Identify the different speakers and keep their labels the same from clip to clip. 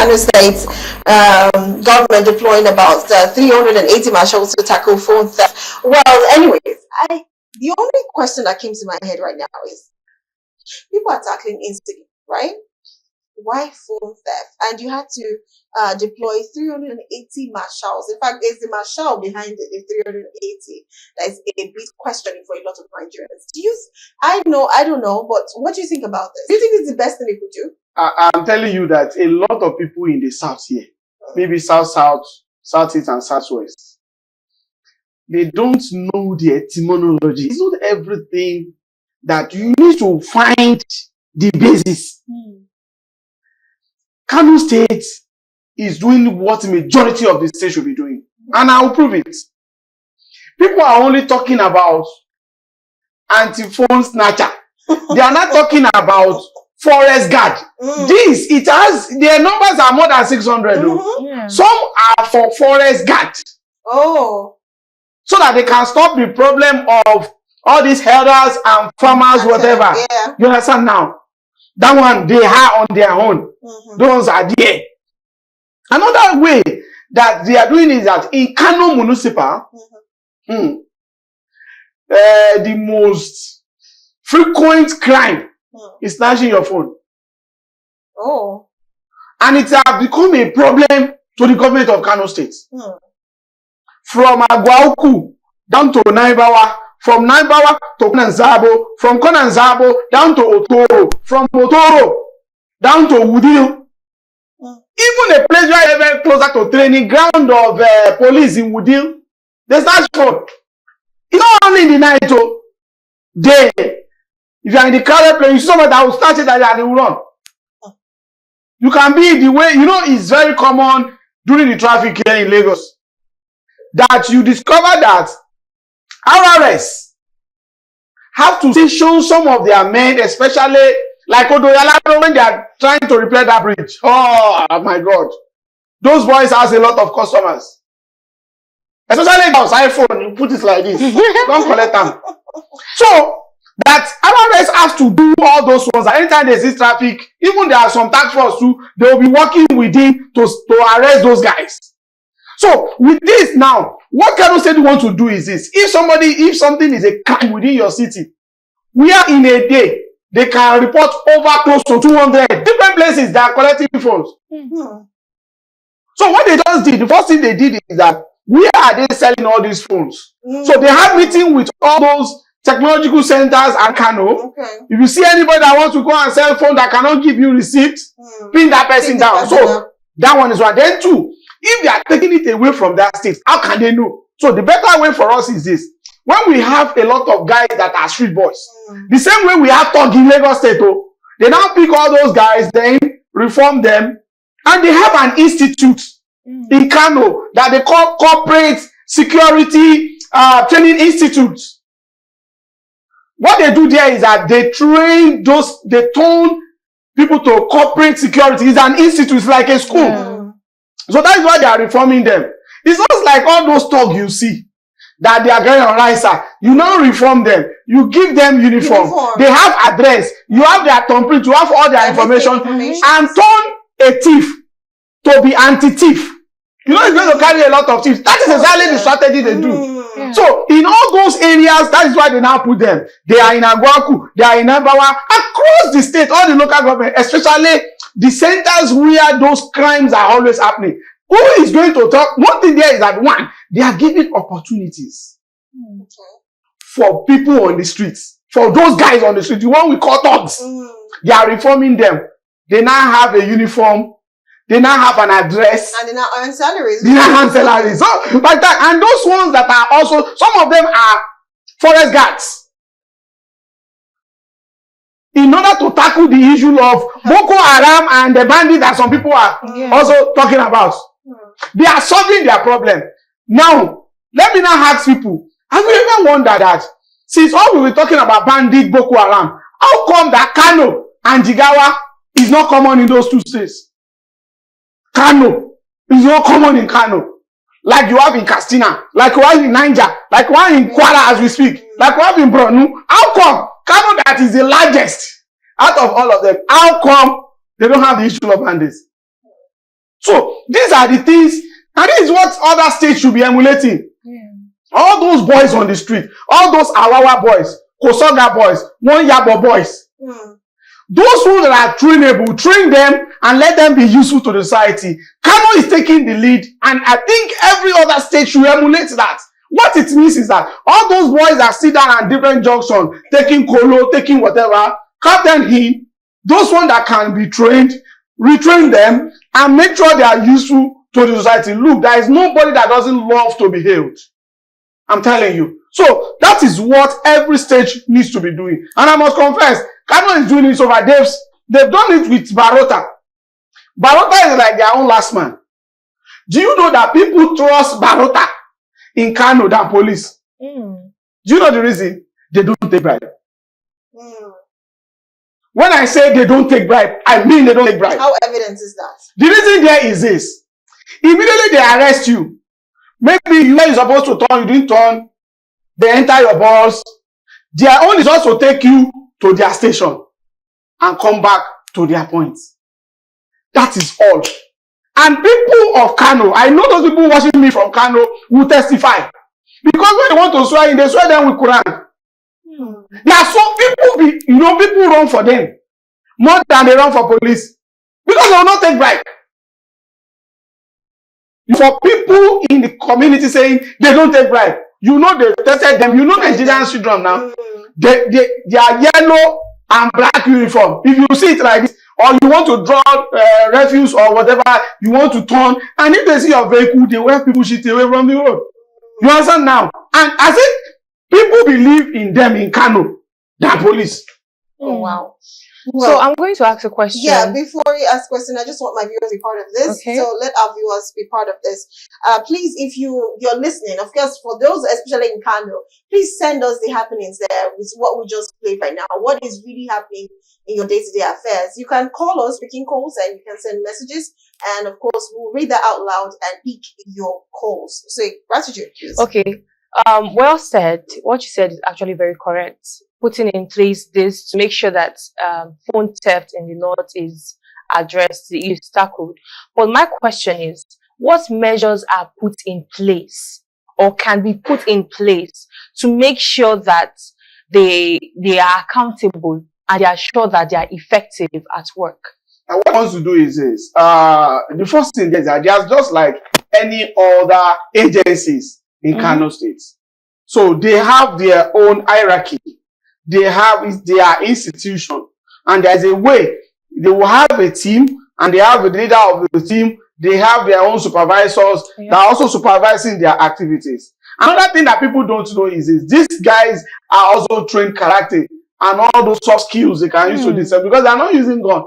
Speaker 1: Kano State government deploying about 380 marshals to tackle phone theft. Well, anyways, the only question that came to my head right now is people are tackling instantly, right? Why phone theft? And you had to deploy 380 marshals. In fact, it's the marshal behind it, the 380. That is a bit questioning for a lot of Nigerians. I don't know, but what do you think about this? Do you think it's the best thing they could do?
Speaker 2: I'm telling you that a lot of people in the south here, maybe south, southeast, and southwest, they don't know the etymology. It's not everything that you need to find the basis. Kano State is doing what majority of the state should be doing. And I will prove it. People are only talking about anti-phone snatcher. They are not talking about forest guard. Their numbers are more than 600. Yeah. Some are for forest guard.
Speaker 1: Oh.
Speaker 2: So that they can stop the problem of all these herders and farmers, whatever.
Speaker 1: Yeah.
Speaker 2: You understand now? That one, they are on their own. Those are there. Another way that they are doing is that in Kano Municipal, the most frequent crime is snatching your phone.
Speaker 1: Oh.
Speaker 2: And it has become a problem to the government of Kano State. From Agwauku down to Naibawa, from Naibawa to Konanzabo, from Konanzabo down to Otoro, from Otoro down to Wudil. Even a place where very closer to training ground of police in Wudil, they start phone. It's not only in the night, oh, day. If you are in the crowded place, you see somebody that will start it and they will run. You can be the way, it's very common during the traffic here in Lagos that you discover that RRS have to station some of their men, especially like Odoyalado, when they are trying to repair that bridge. Oh my God. Those boys has a lot of customers. Especially those iPhone, you put it like this. Don't collect them. So, that RRS has to do all those ones. Anytime there's this traffic, even there are some task force too, they will be working with him to arrest those guys. So, with this now, what Kano State want to do is this. If something is a crime within your city, we are in a day, they can report over close to 200 different places that are collecting phones. So what they just did, the first thing they did is that, where are they selling all these phones? So they have meeting with all those technological centers at Kano. If you see anybody that wants to go and sell phone that cannot give you receipt, pin that person down. So that one is one. Then two, if they are taking it away from that state, how can they know? So the better way for us is this. When we have a lot of guys that are street boys, the same way we have Thug in Lagos State, they now pick all those guys, then reform them, and they have an institute in Kano that they call Corporate Security Training Institute. What they do there is that they train they turn people to corporate security. It's an institute, it's like a school. So that is why they are reforming them. It's not like all those thugs you see that they are going on Risa. You now reform them. You give them uniform. They have address. You have their thumbprint. You have all their information. And turn a thief to be anti-thief. It's going to carry a lot of thieves. That is exactly the strategy they do. So, in all those areas, that is why they now put them. They are in Agwaku, they are in Nabawa, across the state, all the local government, especially the centers where those crimes are always happening. Who is going to talk? One thing there is that, one, they are giving opportunities for people on the streets. For those guys on the street, the one we call thugs. They are reforming them. They now have a uniform. They now have an address.
Speaker 1: And they now earn salaries.
Speaker 2: They now earn salaries. So, like that. And those ones that are also, some of them are forest guards. In order to tackle the issue of Boko Haram and the bandit that some people are also talking about. They are solving their problem. Now, let me now ask people, have you ever wondered that, since all we were talking about bandit, Boko Haram, how come that Kano and Jigawa is not common in those two states? Kano is not common in Kano. Like you have in Katsina, like you have in Niger, like you have in Kwara as we speak, like you have in Borno. How come Kano, that is the largest out of all of them, how come they don't have the issue of bandits? So these are the things, and this is what other states should be emulating.
Speaker 3: Yeah.
Speaker 2: All those boys on the street, all those Awawa boys, Kosoga boys, One Yabo boys, those who that are trainable, train them and let them be useful to the society. Kano is taking the lead, and I think every other state should emulate that. What it means is that all those boys that sit down at different junctions, taking colo, taking whatever, cut them in. Those ones that can be trained, retrain them, and make sure they are useful to the society. Look, there is nobody that doesn't love to be hailed. I'm telling you. So that is what every state needs to be doing. And I must confess, Kano is doing it over. They've done it with Barota. Barota is like their own last man. Do you know that people trust Barota in Kano than police? Do you know the reason? They don't take bribe. When I say they don't take bribe, I mean they don't take bribe.
Speaker 1: How evidence is that?
Speaker 2: The reason there is this. Immediately they arrest you. Maybe you are supposed to turn, you didn't turn. They enter your bus. Their own is also take you to their station and come back to their points. That is all. And people of Kano, I know those people watching me from Kano will testify. Because when they want to swear in, they swear them with Quran. There are some people, people run for them more than they run for police. Because they will not take bribe. For people in the community saying they don't take bribe, they tested them. You know Nigerian children now. They are yellow and black uniform. If you see it like this, or you want to draw refuse or whatever, you want to turn, and if they see your vehicle, they will people shit away from the road. You understand now? And I think people believe in them in Kano than police.
Speaker 1: Oh, wow.
Speaker 3: Well, so I'm going to ask a question.
Speaker 1: Yeah, before you ask a question, I just want my viewers to be part of this.
Speaker 3: Okay.
Speaker 1: So let our viewers be part of this. Please, if you're listening, of course, for those especially in Kano, please send us the happenings there with what we just played right now. What is really happening in your day-to-day affairs? You can call us, speaking calls, and you can send messages. And of course, we'll read that out loud and pick your calls. So gratitude, please.
Speaker 3: Okay. Well said. What you said is actually very correct. Putting in place this to make sure that phone theft in the north is addressed, is tackled. But my question is, what measures are put in place or can be put in place to make sure that they are accountable and they are sure that they are effective at work?
Speaker 2: And what I want to do is this. The first thing is that there's just like any other agencies in Kano State. So they have their own hierarchy. They have their institution. And there's a way. They will have a team and they have a leader of the team. They have their own supervisors that are also supervising their activities. Another thing that people don't know is this. These guys are also trained character and all those soft skills they can use to this because they're not using gun.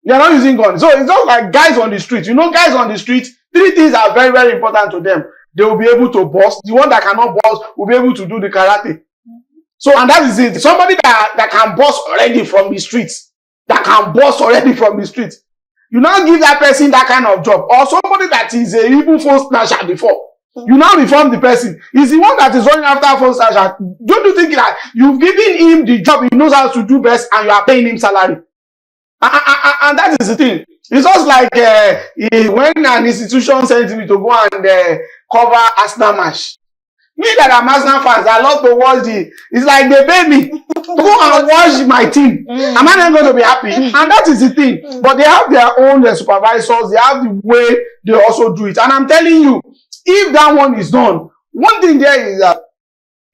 Speaker 2: They're not using gun. So it's not like guys on the street. You know, guys on the street, three things are very, very important to them. They will be able to boss. The one that cannot boss will be able to do the karate. So, and that is it. Somebody that can boss already from the streets. That can boss already from the streets. You now give that person that kind of job. Or somebody that is a evil phone snatcher before. You now reform the person. He's the one that is running after phone snatcher. Don't you think that you've given him the job he knows how to do best and you are paying him salary? And that is the thing. It's just like when an institution sends me to go and cover Arsenal match. Me that I'm Arsenal fans, I love to watch it's like they pay me to go and watch my team. Am I not going to be happy? And that is the thing. But they have their own supervisors. They have the way they also do it. And I'm telling you, if that one is done, one thing there is that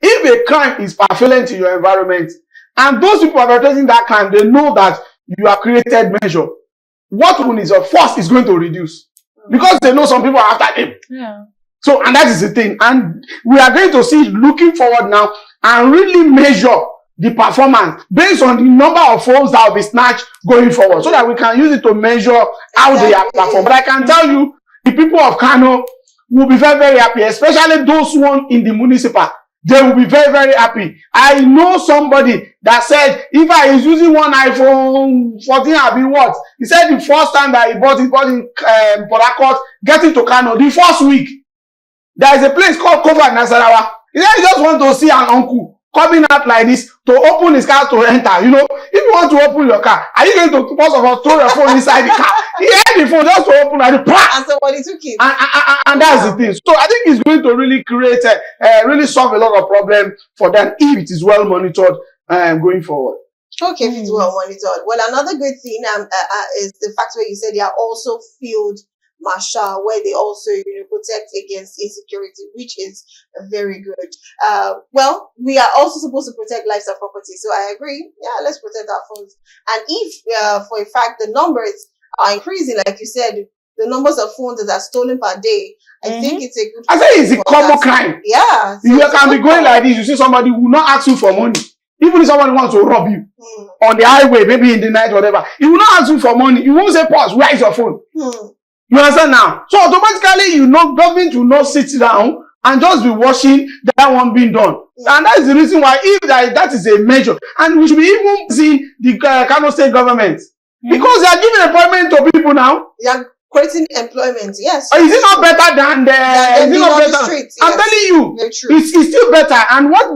Speaker 2: if a crime is prevalent in your environment, and those people perpetrating that crime, they know that you have created measure. What one is your force is going to reduce. Because they know some people are after them.
Speaker 3: Yeah.
Speaker 2: So, and that is the thing. And we are going to see, looking forward now, and really measure the performance based on the number of phones that will be snatched going forward, so that we can use it to measure how they are performing. But I can tell you, the people of Kano will be very, very happy, especially those one in the municipal. They will be very, very happy. I know somebody that said, if I is using one iPhone 14, I'll be what? He said the first time that he bought in Port Harcourt, getting to Kano, the first week. There is a place called Kova Nasarawa. He said he just want to see an uncle. coming out like this to open his car to enter. You know, if you want to open your car, are you going to first of all throw your phone inside the car? He had the phone just to open and
Speaker 1: and somebody took it.
Speaker 2: And that's the thing. So I think it's going to really create really solve a lot of problems for them if it is well monitored going forward.
Speaker 1: Okay, if it's well monitored. Well, another good thing is the fact where you said they are also field marshal, where they also protect against insecurity, which is very good. Well, we are also supposed to protect lives and property, so I agree. Yeah, let's protect our phones. And if for a fact the numbers are increasing, like you said, the numbers of phones that are stolen per day, I think it's a good.
Speaker 2: I say it's a common crime.
Speaker 1: Yeah, so
Speaker 2: you can be going like this. You see somebody who will not ask you for money. Even if somebody wants to rob you on the highway, maybe in the night, whatever, he will not ask you for money. He won't say, pause, where is your phone? You understand now? So automatically, government will not sit down and just be watching that one being done. And that is the reason why, if that is a measure, and we should be even seeing the Kano state government, because they are giving employment to people now.
Speaker 1: They are creating employment, yes.
Speaker 2: Is it not better than is it not better?
Speaker 1: Streets,
Speaker 2: I'm telling you, it's still better. And what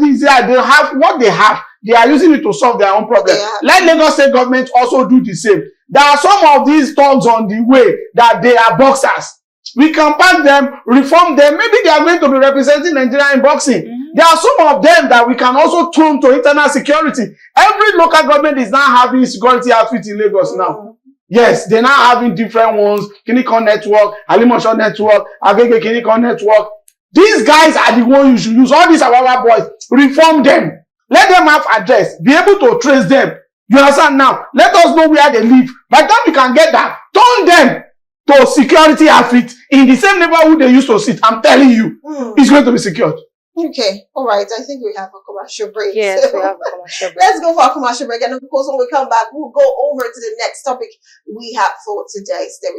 Speaker 2: they have, they are using it to solve their own problem. Let Lagos state government also do the same. There are some of these thugs on the way that they are boxers. We can pack them, reform them. Maybe they are going to be representing Nigeria in boxing. There are some of them that we can also turn to internal security. Every local government is now having security outfit in Lagos now. Yes, they're now having different ones. Kinikon Network, Alimosho Network, Agege Kinikon Network. These guys are the ones you should use. All these our boys, reform them. Let them have address. Be able to trace them. You understand now? Let us know where they live. By the time we can get that, turn them to security outfit in the same neighborhood they used to sit. I'm telling you, it's going to be secured.
Speaker 1: Okay, all right. I think we have a commercial break.
Speaker 3: Yes, we have a commercial break.
Speaker 1: Let's go for a commercial break. And of course, when we come back, we'll go over to the next topic we have for today. Stay with